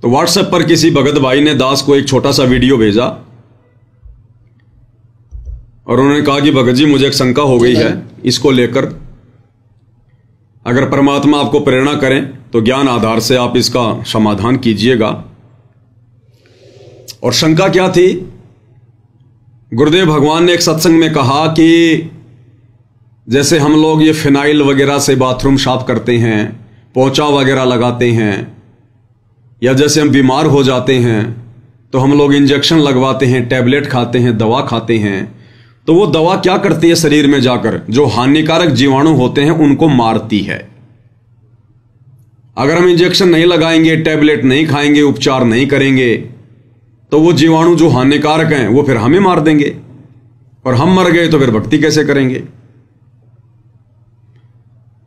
तो व्हाट्सएप पर किसी भगत भाई ने दास को एक छोटा सा वीडियो भेजा और उन्होंने कहा कि भगत जी मुझे एक शंका हो गई है, इसको लेकर अगर परमात्मा आपको प्रेरणा करें तो ज्ञान आधार से आप इसका समाधान कीजिएगा। और शंका क्या थी? गुरुदेव भगवान ने एक सत्संग में कहा कि जैसे हम लोग ये फिनाइल वगैरह से बाथरूम साफ करते हैं, पोंछा वगैरह लगाते हैं, या जैसे हम बीमार हो जाते हैं तो हम लोग इंजेक्शन लगवाते हैं, टैबलेट खाते हैं, दवा खाते हैं, तो वो दवा क्या करती है शरीर में जाकर? जो हानिकारक जीवाणु होते हैं उनको मारती है। अगर हम इंजेक्शन नहीं लगाएंगे, टैबलेट नहीं खाएंगे, उपचार नहीं करेंगे, तो वो जीवाणु जो हानिकारक हैं वो फिर हमें मार देंगे, और हम मर गए तो फिर भक्ति कैसे करेंगे?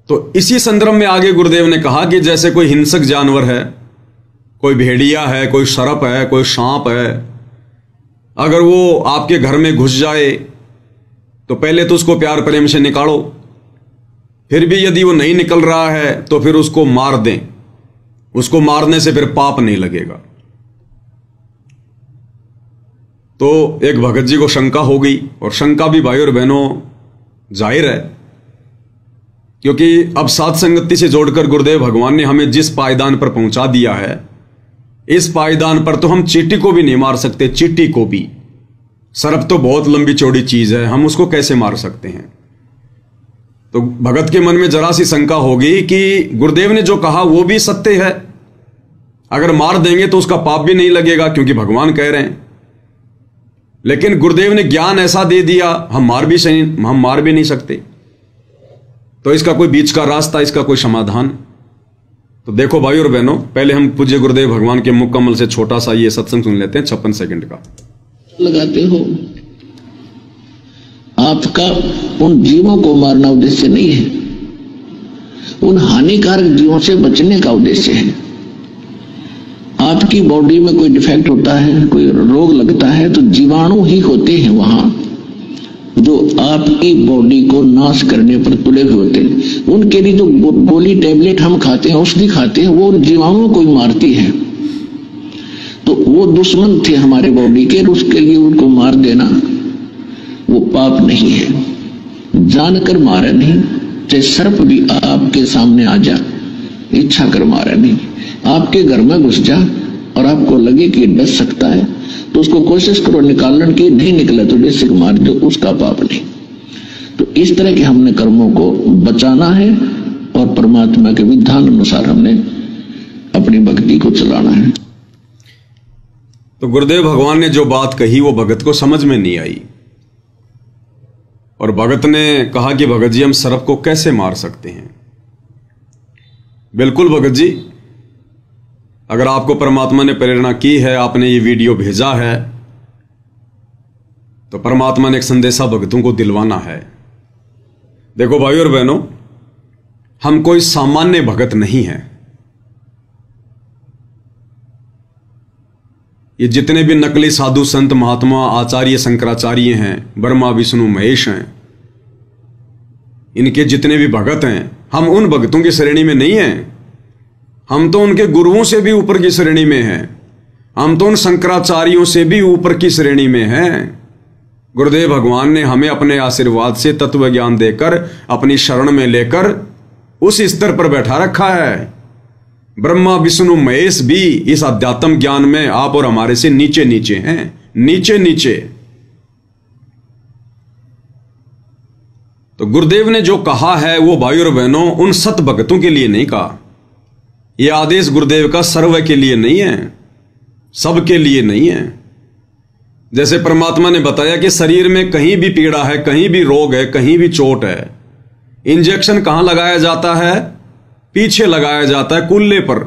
तो इसी संदर्भ में आगे गुरुदेव ने कहा कि जैसे कोई हिंसक जानवर है, कोई भेड़िया है, कोई सर्प है, कोई सांप है, अगर वो आपके घर में घुस जाए तो पहले तो उसको प्यार प्रेम से निकालो, फिर भी यदि वो नहीं निकल रहा है तो फिर उसको मार दें। उसको मारने से फिर पाप नहीं लगेगा। तो एक भगत जी को शंका हो गई, और शंका भी भाई और बहनों जाहिर है, क्योंकि अब साथ संगति से जोड़कर गुरुदेव भगवान ने हमें जिस पायदान पर पहुंचा दिया है, इस पायदान पर तो हम चींटी को भी नहीं मार सकते। चींटी को भी, सर्प तो बहुत लंबी चौड़ी चीज है, हम उसको कैसे मार सकते हैं? तो भगत के मन में जरा सी शंका होगी कि गुरुदेव ने जो कहा वो भी सत्य है, अगर मार देंगे तो उसका पाप भी नहीं लगेगा क्योंकि भगवान कह रहे हैं। लेकिन गुरुदेव ने ज्ञान ऐसा दे दिया, हम मार भी नहीं सकते। तो इसका कोई बीच का रास्ता, इसका कोई समाधान? तो देखो भाई और बहनों, पहले हम पूज्य गुरुदेव भगवान के मुख कमल से छोटा सा ये सत्संग सुन लेते हैं 56 सेकंड का। लगाते हो, आपका उन जीवों को मारना उद्देश्य नहीं है, उन हानिकारक जीवों से बचने का उद्देश्य है। आपकी बॉडी में कोई डिफेक्ट होता है, कोई रोग लगता है, तो जीवाणु ही होते हैं वहां जो आपकी बॉडी को नाश करने पर तुले हुए होते हैं। उनके लिए जो गोली टैबलेट हम खाते हैं, औषधि खाते हैं, वो जीवाणुओं को ही मारती है। तो वो दुश्मन थे हमारे बॉडी के, उसके लिए उनको मार देना वो पाप नहीं है। जानकर मारा नहीं, चाहे सर्प भी आपके सामने आ जा, इच्छा कर मारा नहीं। आपके घर में घुस जा और आपको लगे कि डस सकता है तो उसको कोशिश करो निकालने की, नहीं निकला तो बेसिक मार दो, उसका पाप नहीं। तो इस तरह के हमने कर्मों को बचाना है और परमात्मा के विधान अनुसार हमने अपनी भक्ति को चलाना है। तो गुरुदेव भगवान ने जो बात कही वो भगत को समझ में नहीं आई, और भगत ने कहा कि भगत जी हम सर्प को कैसे मार सकते हैं? बिल्कुल भगत जी, अगर आपको परमात्मा ने प्रेरणा की है, आपने ये वीडियो भेजा है, तो परमात्मा ने एक संदेशा भक्तों को दिलवाना है। देखो भाई और बहनों, हम कोई सामान्य भगत नहीं हैं। ये जितने भी नकली साधु संत महात्मा आचार्य शंकराचार्य हैं, ब्रह्मा विष्णु महेश हैं, इनके जितने भी भगत हैं, हम उन भक्तों की श्रेणी में नहीं हैं। हम तो उनके गुरुओं से भी ऊपर की श्रेणी में हैं। हम तो उन शंकराचार्यों से भी ऊपर की श्रेणी में हैं। गुरुदेव भगवान ने हमें अपने आशीर्वाद से तत्व ज्ञान देकर, अपनी शरण में लेकर उस स्तर पर बैठा रखा है। ब्रह्मा विष्णु महेश भी इस अध्यात्म ज्ञान में आप और हमारे से नीचे नीचे हैं, नीचे नीचे। तो गुरुदेव ने जो कहा है वो भाई और बहनों उन सत भक्तों के लिए नहीं कहा। यह आदेश गुरुदेव का सर्व के लिए नहीं है, सबके लिए नहीं है। जैसे परमात्मा ने बताया कि शरीर में कहीं भी पीड़ा है, कहीं भी रोग है, कहीं भी चोट है, इंजेक्शन कहां लगाया जाता है? पीछे लगाया जाता है, कुल्ले पर,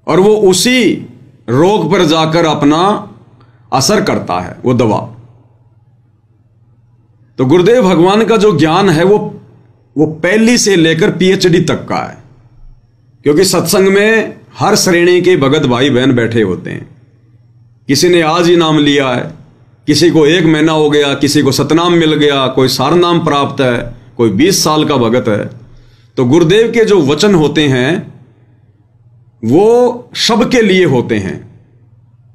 और वो उसी रोग पर जाकर अपना असर करता है वो दवा। तो गुरुदेव भगवान का जो ज्ञान है वो पहली से लेकर पीएचडी तक का है, क्योंकि सत्संग में हर श्रेणी के भगत भाई बहन बैठे होते हैं। किसी ने आज ही नाम लिया है, किसी को 1 महीना हो गया, किसी को सतनाम मिल गया, कोई सारनाम प्राप्त है, कोई 20 साल का भगत है। तो गुरुदेव के जो वचन होते हैं वो सबके लिए होते हैं,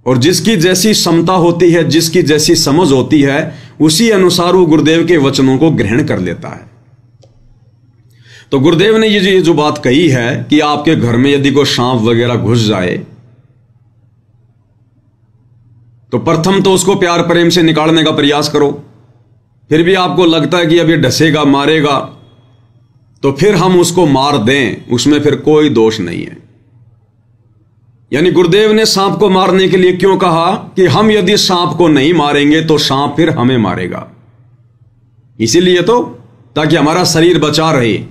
और जिसकी जैसी क्षमता होती है, जिसकी जैसी समझ होती है, उसी अनुसार वो गुरुदेव के वचनों को ग्रहण कर लेता है। तो गुरुदेव ने ये जो बात कही है कि आपके घर में यदि कोई सांप वगैरह घुस जाए तो प्रथम तो उसको प्यार प्रेम से निकालने का प्रयास करो। फिर भी आपको लगता है कि अब ये डसेगा, मारेगा, तो फिर हम उसको मार दें, उसमें फिर कोई दोष नहीं है। यानी गुरुदेव ने सांप को मारने के लिए क्यों कहा कि हम यदि सांप को नहीं मारेंगे तो सांप फिर हमें मारेगा, इसीलिए तो, ताकि हमारा शरीर बचा रहे,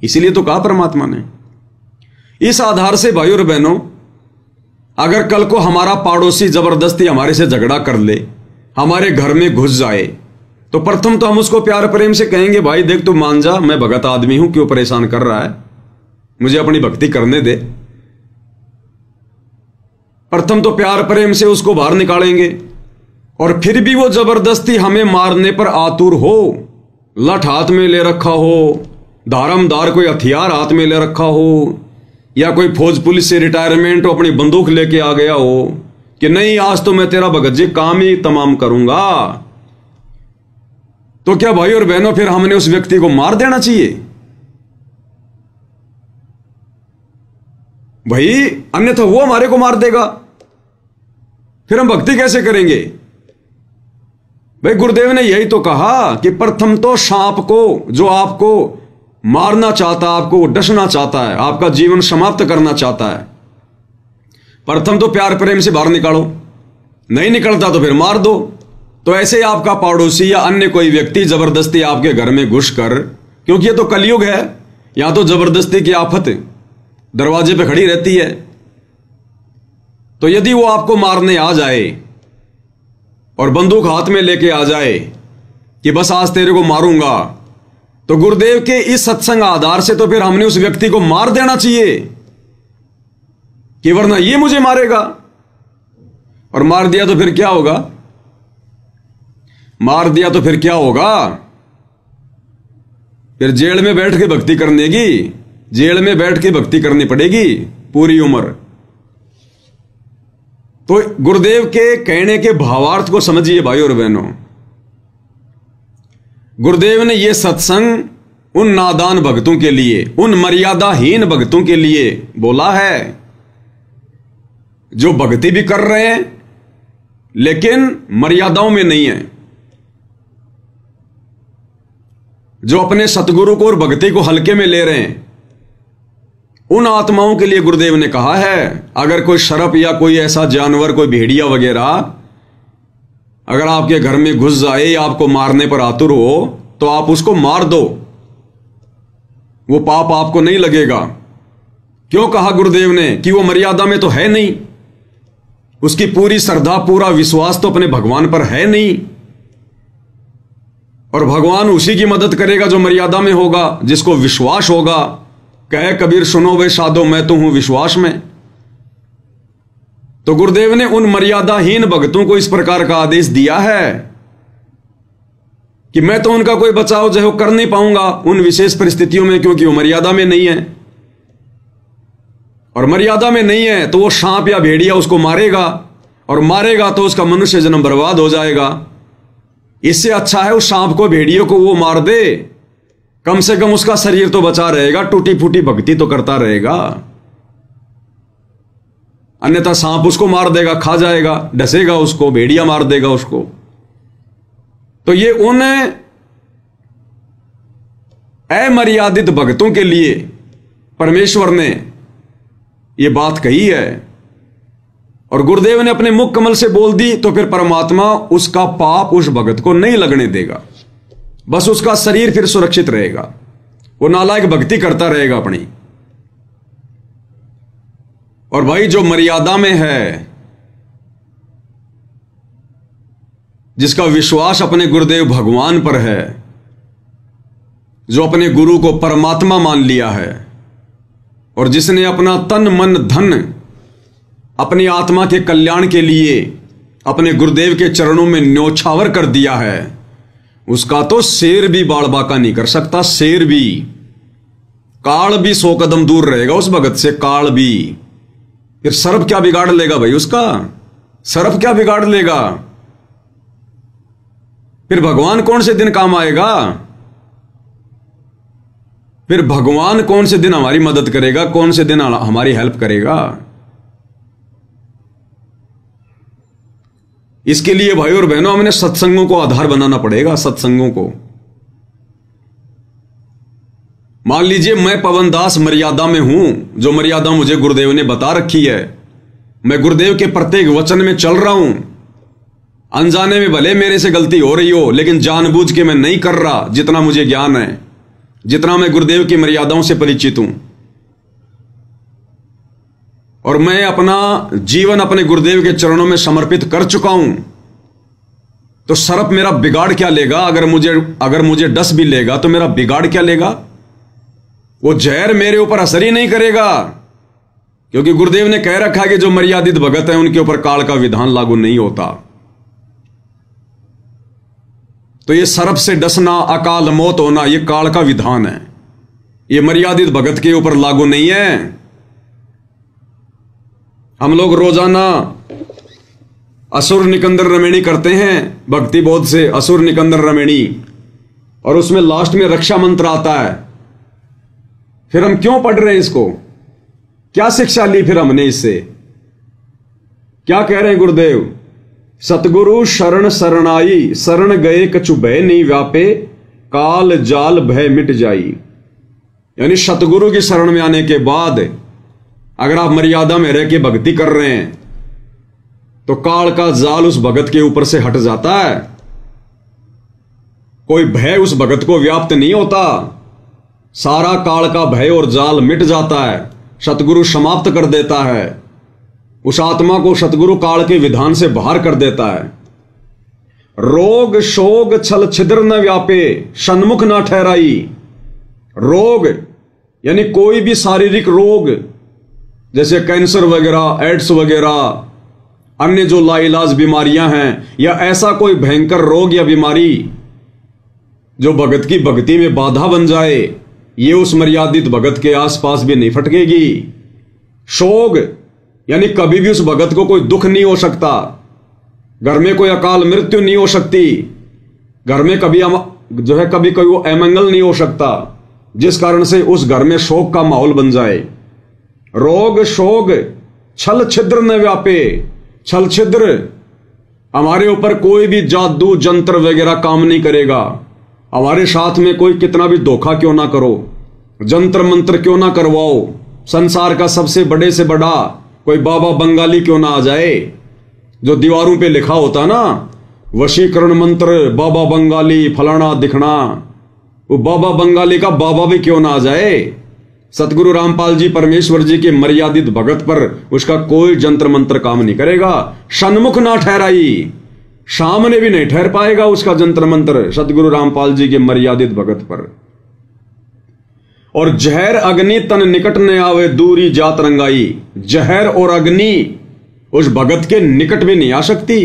इसीलिए तो कहा परमात्मा ने। इस आधार से भाइयों और बहनों, अगर कल को हमारा पड़ोसी जबरदस्ती हमारे से झगड़ा कर ले, हमारे घर में घुस जाए, तो प्रथम तो हम उसको प्यार प्रेम से कहेंगे, भाई देख तू मान जा, मैं भगत आदमी हूं, क्यों परेशान कर रहा है, मुझे अपनी भक्ति करने दे। प्रथम तो प्यार प्रेम से उसको बाहर निकालेंगे। और फिर भी वो जबरदस्ती हमें मारने पर आतुर हो, लठ हाथ में ले रखा हो, धारमदार कोई हथियार हाथ में ले रखा हो, या कोई फौज पुलिस से रिटायरमेंट हो, अपनी बंदूक लेके आ गया हो कि नहीं आज तो मैं तेरा भगत जी काम ही तमाम करूंगा, तो क्या भाई और बहनों फिर हमने उस व्यक्ति को मार देना चाहिए? भाई अन्यथा वो हमारे को मार देगा, फिर हम भक्ति कैसे करेंगे? भाई गुरुदेव ने यही तो कहा कि प्रथम तो सांप को, जो आपको मारना चाहता, आपको डसना चाहता है, आपका जीवन समाप्त करना चाहता है, प्रथम तो प्यार प्रेम से बाहर निकालो, नहीं निकलता तो फिर मार दो। तो ऐसे आपका पड़ोसी या अन्य कोई व्यक्ति जबरदस्ती आपके घर में घुसकर, क्योंकि ये तो कलयुग है, यहां तो जबरदस्ती की आफत दरवाजे पे खड़ी रहती है, तो यदि वो आपको मारने आ जाए और बंदूक हाथ में लेके आ जाए कि बस आज तेरे को मारूंगा, तो गुरुदेव के इस सत्संग आधार से तो फिर हमने उस व्यक्ति को मार देना चाहिए, कि वरना ये मुझे मारेगा। और मार दिया तो फिर क्या होगा? मार दिया तो फिर क्या होगा? फिर जेल में बैठ के भक्ति करने की, जेल में बैठ के भक्ति करनी पड़ेगी पूरी उम्र। तो गुरुदेव के कहने के भावार्थ को समझिए भाइयों और बहनों। गुरुदेव ने यह सत्संग उन नादान भक्तों के लिए, उन मर्यादाहीन भक्तों के लिए बोला है, जो भक्ति भी कर रहे हैं लेकिन मर्यादाओं में नहीं है, जो अपने सतगुरु को और भक्ति को हल्के में ले रहे हैं। उन आत्माओं के लिए गुरुदेव ने कहा है, अगर कोई सर्प या कोई ऐसा जानवर, कोई भेड़िया वगैरह अगर आपके घर में घुस जाए या आपको मारने पर आतुर हो, तो आप उसको मार दो, वो पाप आपको नहीं लगेगा। क्यों कहा गुरुदेव ने? कि वो मर्यादा में तो है नहीं, उसकी पूरी श्रद्धा, पूरा विश्वास तो अपने भगवान पर है नहीं, और भगवान उसी की मदद करेगा जो मर्यादा में होगा, जिसको विश्वास होगा। कहे कबीर सुनो वे साधो, मैं तो हूं विश्वास में। तो गुरुदेव ने उन मर्यादाहीन भक्तों को इस प्रकार का आदेश दिया है कि मैं तो उनका कोई बचाव जो कर नहीं पाऊंगा उन विशेष परिस्थितियों में, क्योंकि वो मर्यादा में नहीं है। और मर्यादा में नहीं है तो वो सांप या भेड़िया उसको मारेगा, और मारेगा तो उसका मनुष्य जन्म बर्बाद हो जाएगा। इससे अच्छा है उस सांप को, भेड़ियों को वो मार दे, कम से कम उसका शरीर तो बचा रहेगा, टूटी फूटी भक्ति तो करता रहेगा। अन्यथा सांप उसको मार देगा, खा जाएगा, डसेगा उसको, भेड़िया मार देगा उसको। तो ये उन अमर्यादित भक्तों के लिए परमेश्वर ने ये बात कही है, और गुरुदेव ने अपने मुख कमल से बोल दी, तो फिर परमात्मा उसका पाप उस भगत को नहीं लगने देगा, बस उसका शरीर फिर सुरक्षित रहेगा, वो नालायक भक्ति करता रहेगा अपनी। और भाई जो मर्यादा में है, जिसका विश्वास अपने गुरुदेव भगवान पर है, जो अपने गुरु को परमात्मा मान लिया है, और जिसने अपना तन मन धन अपनी आत्मा के कल्याण के लिए अपने गुरुदेव के चरणों में न्योछावर कर दिया है, उसका तो शेर भी बाल बाका नहीं कर सकता। शेर भी, काल भी 100 कदम दूर रहेगा उस भगत से, काल भी। फिर सर्प क्या बिगाड़ लेगा भाई उसका? सर्प क्या बिगाड़ लेगा? फिर भगवान कौन से दिन काम आएगा? फिर भगवान कौन से दिन हमारी मदद करेगा? कौन से दिन हमारी हेल्प करेगा? इसके लिए भाई और बहनों हमने सत्संगों को आधार बनाना पड़ेगा। सत्संगों को, मान लीजिए मैं पवन दास मर्यादा में हूं, जो मर्यादा मुझे गुरुदेव ने बता रखी है, मैं गुरुदेव के प्रत्येक वचन में चल रहा हूं। अनजाने में भले मेरे से गलती हो रही हो, लेकिन जानबूझ के मैं नहीं कर रहा। जितना मुझे ज्ञान है, जितना मैं गुरुदेव की मर्यादाओं से परिचित हूं, और मैं अपना जीवन अपने गुरुदेव के चरणों में समर्पित कर चुका हूं, तो सर्प मेरा बिगाड़ क्या लेगा? अगर मुझे डस भी लेगा तो मेरा बिगाड़ क्या लेगा? वो जहर मेरे ऊपर असर ही नहीं करेगा, क्योंकि गुरुदेव ने कह रखा है कि जो मर्यादित भगत है उनके ऊपर काल का विधान लागू नहीं होता। तो ये सर्प से डसना, अकाल मौत होना, ये काल का विधान है, ये मर्यादित भगत के ऊपर लागू नहीं है। हम लोग रोजाना असुर निकंदर रमेणी करते हैं, भक्ति बोध से असुर निकंदर रमेणी, और उसमें लास्ट में रक्षा मंत्र आता है। फिर हम क्यों पढ़ रहे हैं इसको? क्या शिक्षा ली फिर हमने इससे? क्या कह रहे हैं गुरुदेव? सतगुरु शरण शरणाई, शरण गए कछु भय नहीं व्यापे, काल जाल भय मिट जाई। यानी सतगुरु की शरण में आने के बाद अगर आप मर्यादा में रह के भक्ति कर रहे हैं तो काल का जाल उस भगत के ऊपर से हट जाता है। कोई भय उस भगत को व्याप्त नहीं होता, सारा काल का भय और जाल मिट जाता है, सतगुरु समाप्त कर देता है। उस आत्मा को सतगुरु काल के विधान से बाहर कर देता है। रोग शोग छल छिद्र न व्यापे, सन्मुख न ठहराई। रोग यानी कोई भी शारीरिक रोग, जैसे कैंसर वगैरह, एड्स वगैरह, अन्य जो लाइलाज बीमारियां हैं, या ऐसा कोई भयंकर रोग या बीमारी जो भगत की भक्ति में बाधा बन जाए, ये उस मर्यादित भगत के आसपास भी नहीं फटकेगी। शोग यानी कभी भी उस भगत को कोई दुख नहीं हो सकता, घर में कोई अकाल मृत्यु नहीं हो सकती, घर में कभी कभी कोई वो अमंगल नहीं हो सकता जिस कारण से उस घर में शोक का माहौल बन जाए। रोग शोग छल छिद्र न व्यापे। छल छिद्र, हमारे ऊपर कोई भी जादू जंत्र वगैरह काम नहीं करेगा। हमारे साथ में कोई कितना भी धोखा क्यों ना करो, जंत्र मंत्र क्यों ना करवाओ, संसार का सबसे बड़े से बड़ा कोई बाबा बंगाली क्यों ना आ जाए, जो दीवारों पे लिखा होता ना, वशीकरण मंत्र बाबा बंगाली फलाना दिखना, वो बाबा बंगाली का बाबा भी क्यों ना आ जाए, सतगुरु रामपाल जी परमेश्वर जी के मर्यादित भगत पर उसका कोई जंत्र मंत्र काम नहीं करेगा। सन्मुख ना ठहराई, सामने भी नहीं ठहर पाएगा उसका जंत्र मंत्र सतगुरु रामपाल जी के मर्यादित भगत पर। और जहर अग्नि तन निकट न आवे, दूरी जात रंगाई। जहर और अग्नि उस भगत के निकट भी नहीं आ सकती।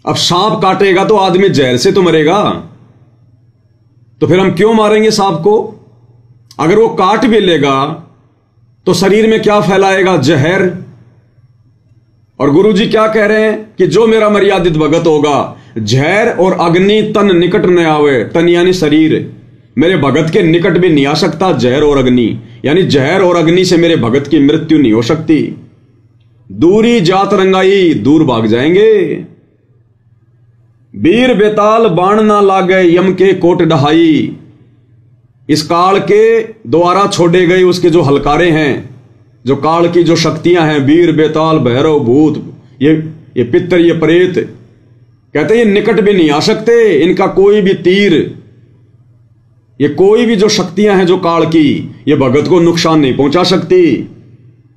अब सांप काटेगा तो आदमी जहर से तो मरेगा, तो फिर हम क्यों मारेंगे सांप को? अगर वो काट भी लेगा तो शरीर में क्या फैलाएगा? जहर। और गुरुजी क्या कह रहे हैं कि जो मेरा मर्यादित भगत होगा, जहर और अग्नि तन निकट न आवे। तन यानी शरीर, मेरे भगत के निकट भी नहीं आ सकता जहर और अग्नि, यानी जहर और अग्नि से मेरे भगत की मृत्यु नहीं हो सकती। दूरी जात रंगाई, दूर भाग जाएंगे। वीर बेताल बाण ना लागे, यम के कोट डहाई। इस काल के द्वारा छोड़े गए उसके जो हलकारे हैं, जो काल की जो शक्तियां हैं, वीर बेताल भैरव भूत, ये पितर, ये प्रेत, कहते हैं ये निकट भी नहीं आ सकते। इनका कोई भी तीर, ये कोई भी जो शक्तियां हैं जो काल की, ये भगत को नुकसान नहीं पहुंचा सकती।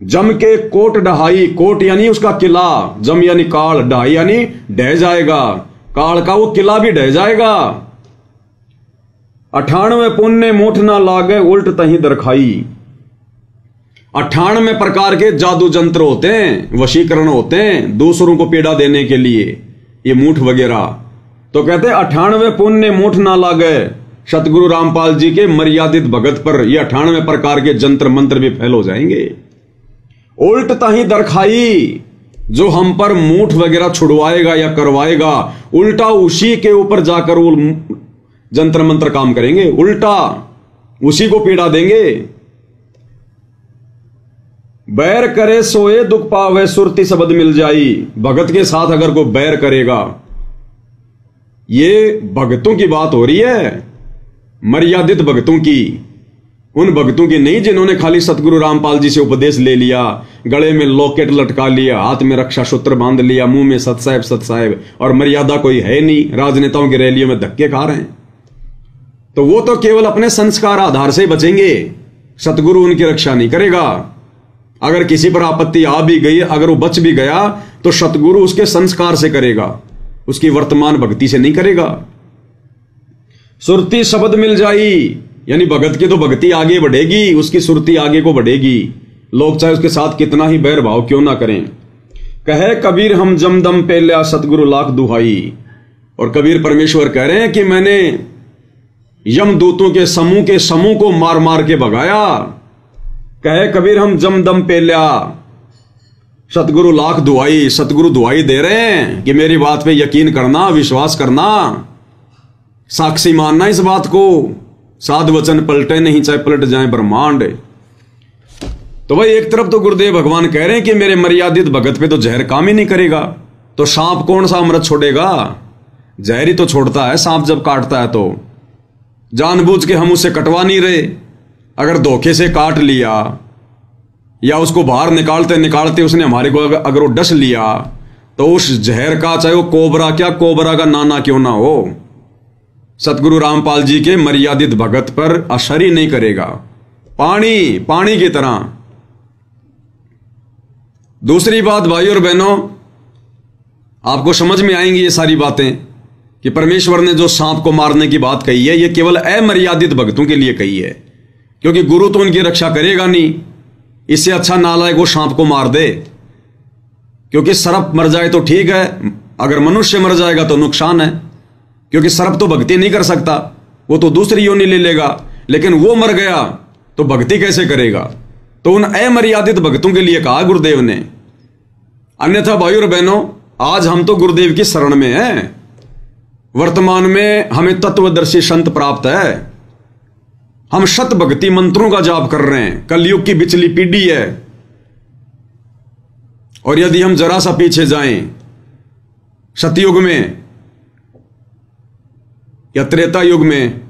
जम के कोट डहाई। कोट यानी उसका किला, जम यानी काल, डहाई यानी ढह जाएगा, काल का वो किला भी ढह जाएगा। 98 पुण्य मूठ ना लागे, उल्ट तही दरखाई। 98 प्रकार के जादू जंत्र होते हैं, वशीकरण होते हैं दूसरों को पीड़ा देने के लिए, ये मूठ वगैरह। तो कहते हैं 98 पुण्य मूठ ना लागे। सतगुरु रामपाल जी के मर्यादित भगत पर ये 98 प्रकार के जंत्र मंत्र भी फैल हो जाएंगे। उल्ट ताही दरखाई, जो हम पर मूठ वगैरह छुड़वाएगा या करवाएगा, उल्टा उसी के ऊपर जाकर वो जंतर मंत्र काम करेंगे, उल्टा उसी को पीड़ा देंगे। बैर करे सोए दुख पावे, सुरती शब्द मिल जाई। भगत के साथ अगर कोई बैर करेगा, ये भगतों की बात हो रही है, मर्यादित भगतों की, उन भक्तों की नहीं जिन्होंने खाली सतगुरु रामपाल जी से उपदेश ले लिया, गले में लॉकेट लटका लिया, हाथ में रक्षा सूत्र बांध लिया, मुंह में सत साहेब, और मर्यादा कोई है नहीं, राजनेताओं की रैलियों में धक्के खा रहे हैं। तो वो तो केवल अपने संस्कार आधार से बचेंगे, सतगुरु उनकी रक्षा नहीं करेगा। अगर किसी पर आपत्ति आ भी गई, अगर वो बच भी गया, तो सतगुरु उसके संस्कार से करेगा, उसकी वर्तमान भक्ति से नहीं करेगा। सुरती शब्द मिल जाई, यानी भगत की तो भक्ति आगे बढ़ेगी, उसकी सुरती आगे को बढ़ेगी, लोग चाहे उसके साथ कितना ही बैर भाव क्यों ना करें। कहे कबीर हम जमदम पे लिया सतगुरु लाख दुहाई। और कबीर परमेश्वर कह रहे हैं कि मैंने यमदूतों के समूह को मार मार के भगाया। कहे कबीर हम जमदम पे लिया, सतगुरु लाख दुहाई, सतगुरु दुहाई दे रहे हैं कि मेरी बात पे यकीन करना, विश्वास करना, साक्षी मानना इस बात को, साध वचन पलटे नहीं चाहे पलट जाए ब्रह्मांड। तो भाई एक तरफ तो गुरुदेव भगवान कह रहे हैं कि मेरे मर्यादित भगत पे तो जहर काम ही नहीं करेगा, तो सांप कौन सा अमृत छोड़ेगा? जहर ही तो छोड़ता है सांप जब काटता है। तो जानबूझ के हम उसे कटवा नहीं रहे, अगर धोखे से काट लिया या उसको बाहर निकालते निकालते उसने हमारे को अगर वो डस लिया, तो उस जहर का, चाहे वो कोबरा क्या, कोबरा का नाना क्यों ना हो, सतगुरु रामपाल जी के मर्यादित भगत पर असर ही नहीं करेगा, पानी की तरह। दूसरी बात भाई और बहनों, आपको समझ में आएंगी ये सारी बातें कि परमेश्वर ने जो सांप को मारने की बात कही है, ये केवल अमर्यादित भक्तों के लिए कही है, क्योंकि गुरु तो उनकी रक्षा करेगा नहीं। इससे अच्छा नालायक वो सांप को मार दे, क्योंकि सर्प मर जाए तो ठीक है, अगर मनुष्य मर जाएगा तो नुकसान है, क्योंकि सर्प तो भक्ति नहीं कर सकता, वो तो दूसरी योनि ले लेगा, लेकिन वो मर गया तो भक्ति कैसे करेगा? तो उन अमर्यादित भक्तों के लिए कहा गुरुदेव ने। अन्यथा भाई और बहनों, आज हम तो गुरुदेव की शरण में हैं, वर्तमान में हमें तत्वदर्शी संत प्राप्त है, हम शत भक्ति मंत्रों का जाप कर रहे हैं, कलयुग की बिचली पीढ़ी है। और यदि हम जरा सा पीछे जाएं, सतयुग में या त्रेता युग में,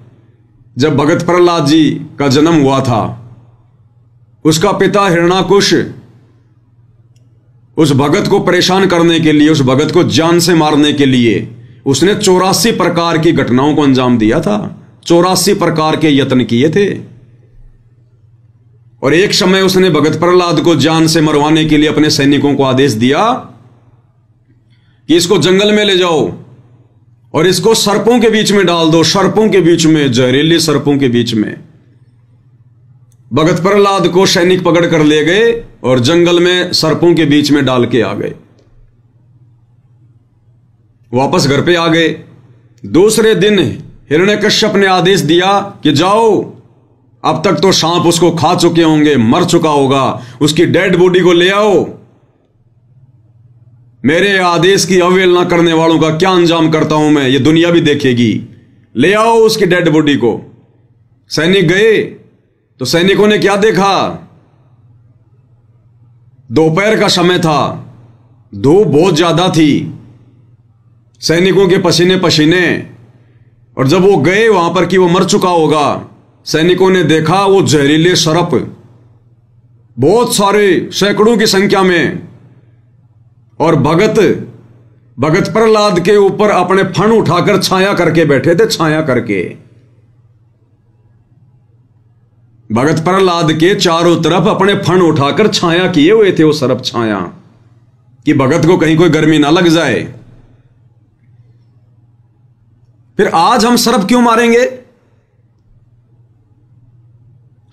जब भगत प्रहलाद जी का जन्म हुआ था, उसका पिता हिरण्याकुश उस भगत को परेशान करने के लिए, उस भगत को जान से मारने के लिए उसने 84 प्रकार की घटनाओं को अंजाम दिया था, 84 प्रकार के यत्न किए थे। और एक समय उसने भगत प्रहलाद को जान से मरवाने के लिए अपने सैनिकों को आदेश दिया कि इसको जंगल में ले जाओ और इसको सर्पों के बीच में डाल दो, सर्पों के बीच में, जहरीले सर्पों के बीच में। भगत प्रहलाद को सैनिक पकड़ कर ले गए और जंगल में सर्पों के बीच में डाल के आ गए। वापस घर पे आ गए। दूसरे दिन हिरण्यकश्यप ने आदेश दिया कि जाओ, अब तक तो सांप उसको खा चुके होंगे, मर चुका होगा, उसकी डेड बॉडी को ले आओ। मेरे आदेश की अवहेलना करने वालों का क्या अंजाम करता हूं मैं, ये दुनिया भी देखेगी। ले आओ उसकी डेड बॉडी को। सैनिक गए तो सैनिकों ने क्या देखा? दोपहर का समय था, धूप बहुत ज्यादा थी, सैनिकों के पसीने पसीने। और जब वो गए वहां पर कि वो मर चुका होगा, सैनिकों ने देखा वो जहरीले सर्प बहुत सारे, सैकड़ों की संख्या में। और भगत प्रहलाद के ऊपर अपने फण उठाकर छाया करके बैठे थे, छाया करके। भगत प्रहलाद के चारों तरफ अपने फण उठाकर छाया किए हुए थे वो सर्प, छाया, कि भगत को कहीं कोई गर्मी ना लग जाए। फिर आज हम सर्प क्यों मारेंगे?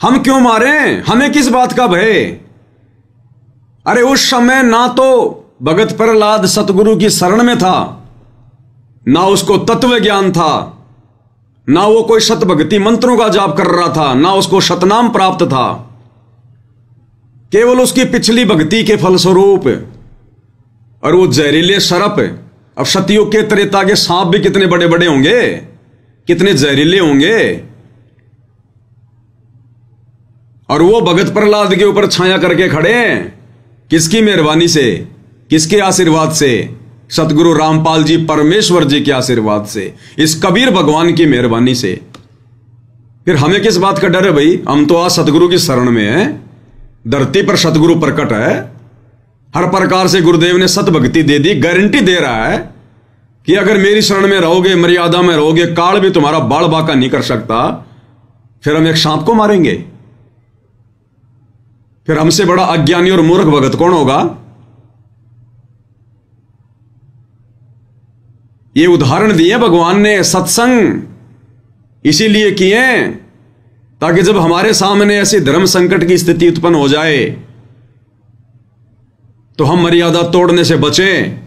हम क्यों मारें? हमें किस बात का भय? अरे उस समय ना तो भगत प्रहलाद सतगुरु की शरण में था, ना उसको तत्व ज्ञान था, ना वो कोई शत भक्ति मंत्रों का जाप कर रहा था, ना उसको शतनाम प्राप्त था। केवल उसकी पिछली भक्ति के फलस्वरूप। और वो जहरीले सर्प, अब सतयुग के त्रेता के सांप भी कितने बड़े बड़े होंगे, कितने जहरीले होंगे। और वो भगत प्रहलाद के ऊपर छाया करके खड़े हैं। किसकी मेहरबानी से, किसके आशीर्वाद से? सतगुरु रामपाल जी परमेश्वर जी के आशीर्वाद से, इस कबीर भगवान की मेहरबानी से। फिर हमें किस बात का डर है भाई? हम तो आज सतगुरु की शरण में हैं। धरती पर सतगुरु प्रकट है, हर प्रकार से गुरुदेव ने सत भक्ति दे दी। गारंटी दे रहा है कि अगर मेरी शरण में रहोगे, मर्यादा में रहोगे, काल भी तुम्हारा बाल बाका नहीं कर सकता। फिर हम एक सांप को मारेंगे? फिर हमसे बड़ा अज्ञानी और मूर्ख भगत कौन होगा? ये उदाहरण दिए भगवान ने। सत्संग इसीलिए किए ताकि जब हमारे सामने ऐसी धर्म संकट की स्थिति उत्पन्न हो जाए तो हम मर्यादा तोड़ने से बचें।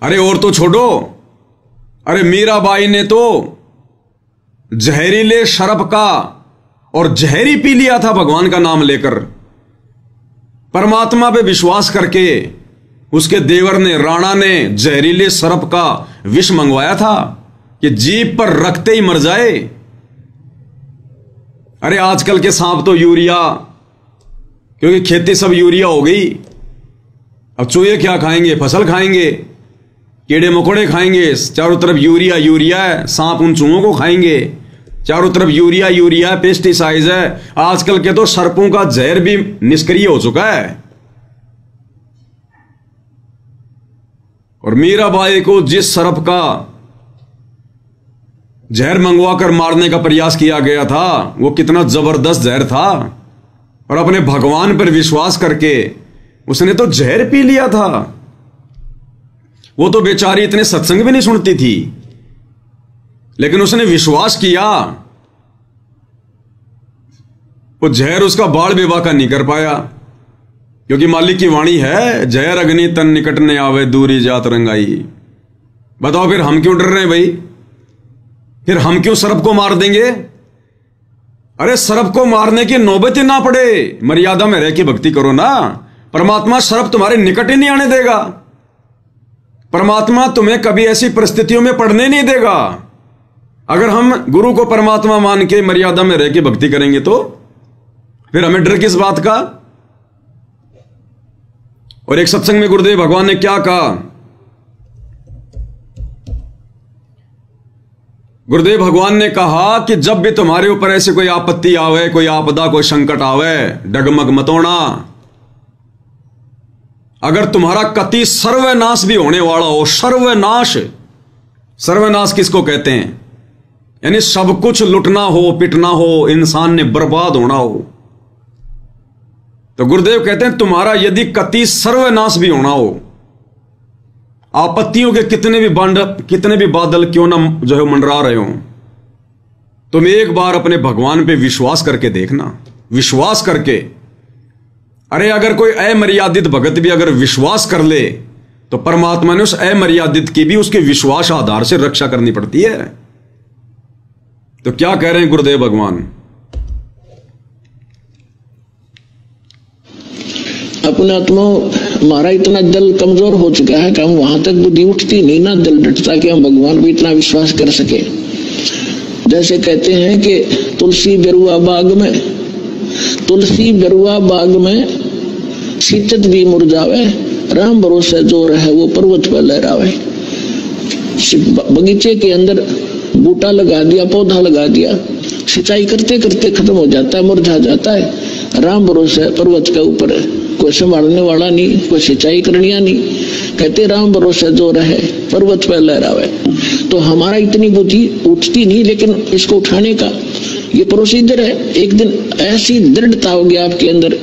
अरे और तो छोड़ो, अरे मीराबाई ने तो जहरीले शराब का और जहरी पी लिया था भगवान का नाम लेकर। परमात्मा पे विश्वास करके उसके देवर ने, राणा ने जहरीले शराब का विष मंगवाया था कि जीभ पर रखते ही मर जाए। अरे आजकल के सांप तो यूरिया, क्योंकि खेती सब यूरिया हो गई। अब चूहे क्या खाएंगे? फसल खाएंगे, कीड़े मकोड़े खाएंगे। चारों तरफ यूरिया यूरिया है, सांप उन चूहों को खाएंगे। चारों तरफ यूरिया यूरिया है, पेस्टिसाइड है। आजकल के तो सर्पों का जहर भी निष्क्रिय हो चुका है। और मीराबाई को जिस सर्प का जहर मंगवाकर मारने का प्रयास किया गया था, वो कितना जबरदस्त जहर था। और अपने भगवान पर विश्वास करके उसने तो जहर पी लिया था। वो तो बेचारी इतने सत्संग भी नहीं सुनती थी, लेकिन उसने विश्वास किया। वो जहर उसका बाल विवाह का नहीं कर पाया, क्योंकि मालिक की वाणी है, जहर अग्नि तन निकट ने आवे, दूरी जात रंगाई। बताओ फिर हम क्यों डर रहे हैं भाई? फिर हम क्यों सर्प को मार देंगे? अरे सर्प को मारने की नौबत ही ना पड़े, मर्यादा में रह के भक्ति करो ना। परमात्मा सर्प तुम्हारे निकट ही नहीं आने देगा। परमात्मा तुम्हें कभी ऐसी परिस्थितियों में पड़ने नहीं देगा। अगर हम गुरु को परमात्मा मान के मर्यादा में रह के भक्ति करेंगे तो फिर हमें डर किस बात का? और एक सत्संग में गुरुदेव भगवान ने क्या कहा? गुरुदेव भगवान ने कहा कि जब भी तुम्हारे ऊपर ऐसी कोई आपत्ति आवे, कोई आपदा, कोई संकट आवे, डगमग मत होना। अगर तुम्हारा कति सर्वनाश भी होने वाला हो, सर्वनाश, सर्वनाश किसको कहते हैं? यानी सब कुछ लुटना हो, पिटना हो, इंसान ने बर्बाद होना हो, तो गुरुदेव कहते हैं तुम्हारा यदि कति सर्वनाश भी होना हो, आपत्तियों के कितने भी बादल क्यों ना जो है मंडरा रहे हो, तुम एक बार अपने भगवान पे विश्वास करके देखना। विश्वास करके, अरे अगर कोई अमर्यादित भगत भी अगर विश्वास कर ले तो परमात्मा ने उस अमर्यादित की भी उसके विश्वास आधार से रक्षा करनी पड़ती है। तो क्या कह रहे हैं गुरुदेव भगवान? अपना आत्मा हमारा इतना दिल कमजोर हो चुका है कि हम वहां तक बुद्धि उठती नहीं ना, दिल डटता कि हम भगवान पे इतना विश्वास कर सके। जैसे कहते हैं कि तुलसी बेरुआ बाग में शीतत भी मुरझावे, राम भरोसे जो रहे वो पर्वत पर लहरावे। बगीचे के अंदर बूटा लगा दिया, पौधा लगा दिया, सिंचाई करते करते खत्म हो जाता है, मुरझा जाता है। राम भरोसे पर्वत के ऊपर कोई संभालने वाला नहीं, कोई सिंचाई करनिया नहीं। कहते राम भरोसे जो रहे पर्वत पर लहरावे। तो हमारा इतनी बुद्धि उठती नहीं, लेकिन इसको उठाने का ये प्रोसीजर है। एक दिन ऐसी दृढ़ता होगी आपके अंदर,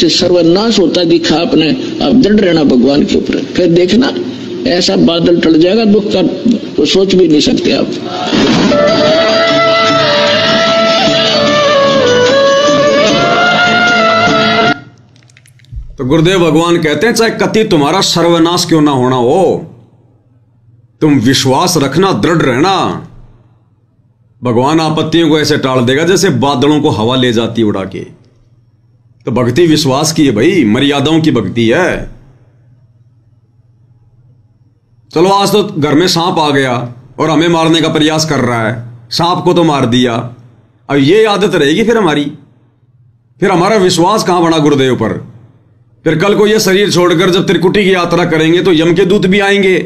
सर्वनाश होता दिखा आपने, आप दृढ़ रहना भगवान के ऊपर, फिर देखना ऐसा बादल टल जाएगा, दुख का तो सोच भी नहीं सकते आप। तो गुरुदेव भगवान कहते हैं चाहे कति तुम्हारा सर्वनाश क्यों ना होना हो, तुम विश्वास रखना, दृढ़ रहना। भगवान आपत्तियों को ऐसे टाल देगा जैसे बादलों को हवा ले जाती उड़ा के। तो भक्ति विश्वास की है भाई, मर्यादाओं की भक्ति है। चलो आज तो घर में सांप आ गया और हमें मारने का प्रयास कर रहा है, सांप को तो मार दिया, अब ये आदत रहेगी फिर हमारी, फिर हमारा विश्वास कहां बना गुरुदेव पर। फिर कल को ये शरीर छोड़कर जब त्रिकुटी की यात्रा करेंगे तो यम के दूत भी आएंगे,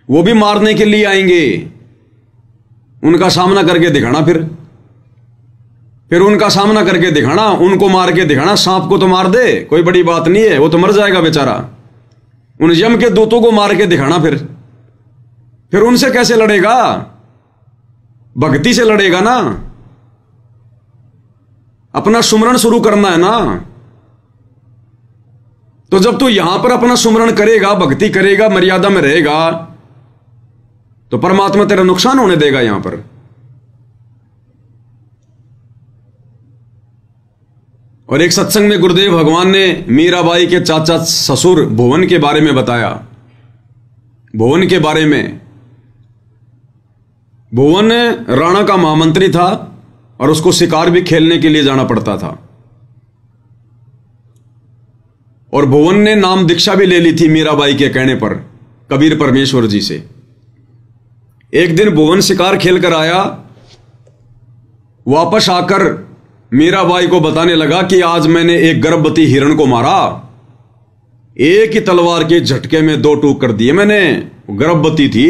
वो भी मारने के लिए आएंगे, उनका सामना करके दिखाना, फिर उनका सामना करके दिखाना, उनको मार के दिखाना। सांप को तो मार दे, कोई बड़ी बात नहीं है, वो तो मर जाएगा बेचारा। उन यम के दूतों को मार के दिखाना, फिर उनसे कैसे लड़ेगा? भक्ति से लड़ेगा ना। अपना सुमरण शुरू करना है ना। तो जब तू यहां पर अपना सुमरण करेगा, भक्ति करेगा, मर्यादा में रहेगा, तो परमात्मा तेरा नुकसान होने देगा यहां पर। और एक सत्संग में गुरुदेव भगवान ने मीराबाई के चाचा ससुर भुवन के बारे में बताया। भुवन के बारे में, भुवन राणा का महामंत्री था और उसको शिकार भी खेलने के लिए जाना पड़ता था। और भुवन ने नाम दीक्षा भी ले ली थी मीराबाई के कहने पर, कबीर परमेश्वर जी से। एक दिन भुवन शिकार खेल कर आया, वापस आकर मीराबाई को बताने लगा कि आज मैंने एक गर्भवती हिरण को मारा, एक ही तलवार के झटके में 2 टूक कर दिए मैंने, गर्भवती थी।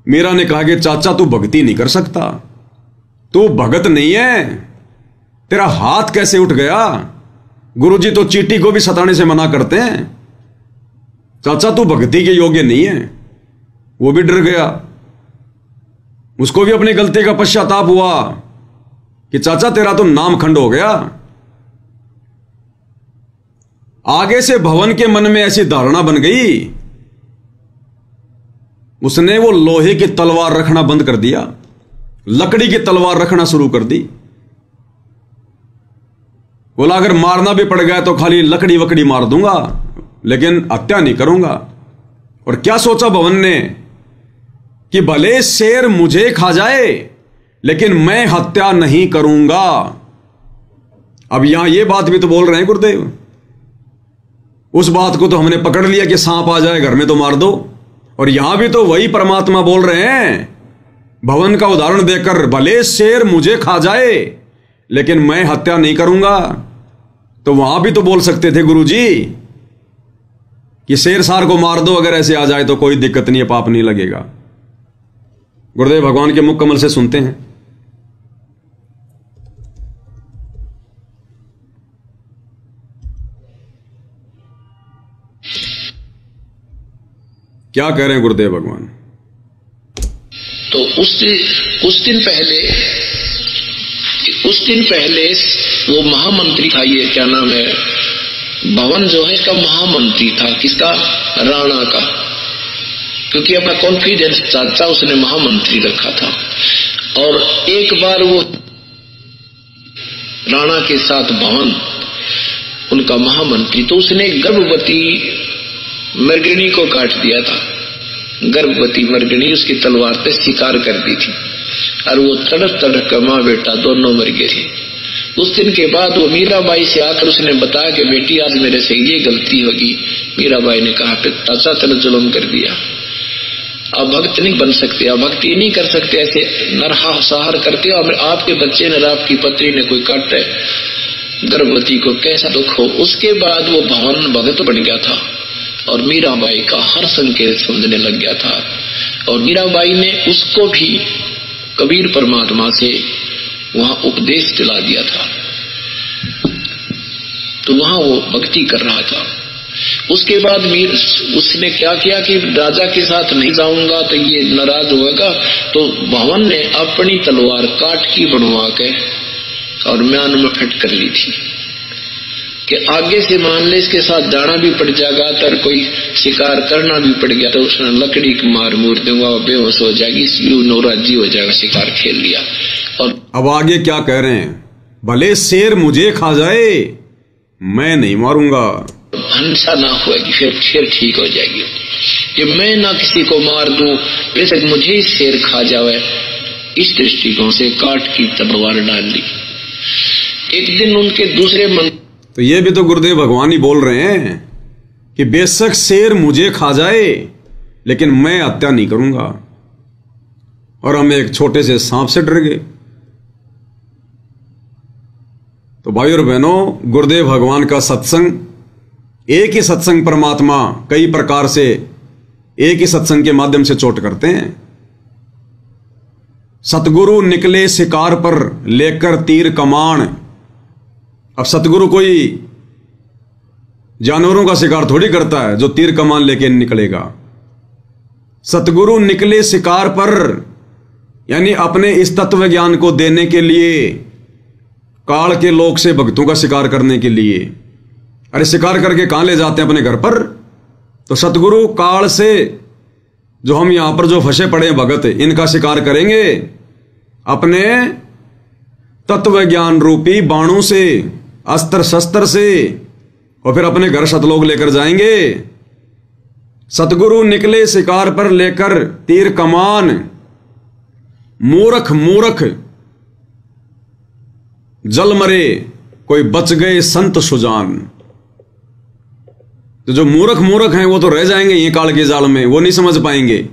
मीरा ने कहा कि चाचा तू भक्ति नहीं कर सकता, तू भगत नहीं है, तेरा हाथ कैसे उठ गया? गुरुजी तो चींटी को भी सताने से मना करते हैं, चाचा तू भक्ति के योग्य नहीं है। वो भी डर गया, उसको भी अपनी गलती का पश्चाताप हुआ कि चाचा तेरा तो नाम खंड हो गया। आगे से भवन के मन में ऐसी धारणा बन गई, उसने वो लोहे की तलवार रखना बंद कर दिया, लकड़ी की तलवार रखना शुरू कर दी। बोला अगर मारना भी पड़ गया तो खाली लकड़ी वकड़ी मार दूंगा, लेकिन हत्या नहीं करूंगा। और क्या सोचा भवन ने कि भले शेर मुझे खा जाए लेकिन मैं हत्या नहीं करूंगा। अब यहां ये बात भी तो बोल रहे हैं गुरुदेव, उस बात को तो हमने पकड़ लिया कि सांप आ जाए घर में तो मार दो, और यहां भी तो वही परमात्मा बोल रहे हैं भवन का उदाहरण देकर, भले शेर मुझे खा जाए लेकिन मैं हत्या नहीं करूंगा। तो वहां भी तो बोल सकते थे गुरुजी कि शेर सार को मार दो, अगर ऐसे आ जाए तो कोई दिक्कत नहीं है, पाप नहीं लगेगा। गुरुदेव भगवान के मुख कमल से सुनते हैं। क्या कह रहे हैं गुरुदेव भगवान? तो उस दिन पहले वो महामंत्री था, ये क्या नाम है, भवन जो है इसका महामंत्री था, किसका? राणा का, क्योंकि अपना कॉन्फिडेंस चाचा उसने महामंत्री रखा था। और एक बार वो राणा के साथ भवन उनका महामंत्री, तो उसने गर्भवती मृगणी को काट दिया था। गर्भवती मृगणी उसकी तलवार पे शिकार कर दी थी और वो तड़प तड़प कर मां बेटा दोनों मर गए थे। उस दिन के बाद वो मीराबाई से आकर उसने बताया कि बेटी आज मेरे से ये गलती होगी। मीराबाई ने कहा चाचा तेरे जुल्म कर दिया, अब भक्त नहीं बन सकते, अब भक्ति नहीं कर सकते, ऐसे नरसंहार करते और आपके बच्चे ने, आपकी पत्नी ने कोई काटे गर्भवती को, कैसा दुख हो। उसके बाद वो भवन भगत बन गया था और मीराबाई का हर संकेत समझने लग गया था। और मीराबाई ने उसको भी कबीर परमात्मा से वहां उपदेश दिला दिया था, तो वहां वो भक्ति कर रहा था। उसके बाद उसने क्या किया कि राजा के साथ नहीं जाऊंगा तो ये नाराज होगा, तो भवन ने अपनी तलवार काट की बनवा के और म्यान में फिट कर ली थी कि आगे से मान ले इसके साथ जाना भी पड़ जाएगा, तो कोई शिकार करना भी पड़ गया तो उसने लकड़ी की मार मूर दूंगा, बेहोश हो जाएगी, नौराजी हो जाएगा, शिकार खेल लिया। और अब आगे क्या कह रहे हैं? भले शेर मुझे खा जाए मैं नहीं मारूंगा, हिंसा ना होगी, फिर ठीक हो जाएगी। कि मैं ना किसी को मार दूं, बेशक मुझे ही शेर खा जाए, इस दृष्टिकोण से काट की तलवार डाल ली। एक दिन उनके दूसरे मन, तो ये भी तो गुरुदेव भगवान ही बोल रहे हैं कि बेशक शेर मुझे खा जाए लेकिन मैं हत्या नहीं करूंगा। और हम एक छोटे से सांप से डर गए। तो भाई और बहनों, गुरुदेव भगवान का सत्संग, एक ही सत्संग परमात्मा कई प्रकार से एक ही सत्संग के माध्यम से चोट करते हैं। सतगुरु निकले शिकार पर लेकर तीर कमान। अब सतगुरु कोई जानवरों का शिकार थोड़ी करता है जो तीर कमान लेके निकलेगा। सतगुरु निकले शिकार पर, यानी अपने इस तत्व ज्ञान को देने के लिए, काल के लोक से भक्तों का शिकार करने के लिए। अरे शिकार करके कहां ले जाते हैं? अपने घर पर। तो सतगुरु काल से, जो हम यहां पर जो फंसे पड़े हैं भगत, इनका शिकार करेंगे अपने तत्व ज्ञान रूपी बाणों से, अस्त्र शस्त्र से, और फिर अपने घर सतलोक लेकर जाएंगे। सतगुरु निकले शिकार पर लेकर तीर कमान। मूर्ख मूर्ख जल मरे, कोई बच गए संत सुजान। तो जो मूर्ख मूर्ख हैं वो तो रह जाएंगे ये काल के जाल में, वो नहीं समझ पाएंगे।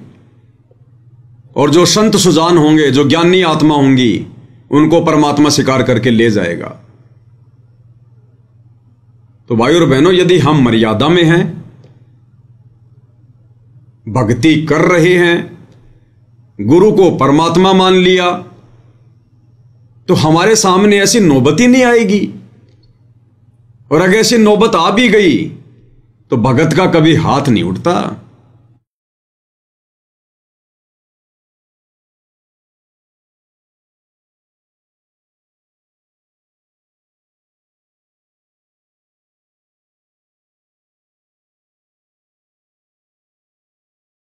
और जो संत सुजान होंगे, जो ज्ञानी आत्मा होंगी, उनको परमात्मा शिकार करके ले जाएगा। तो भाई और बहनों, यदि हम मर्यादा में हैं, भक्ति कर रहे हैं, गुरु को परमात्मा मान लिया, तो हमारे सामने ऐसी नौबत ही नहीं आएगी। और अगर ऐसी नौबत आ भी गई तो भगत का कभी हाथ नहीं उठता।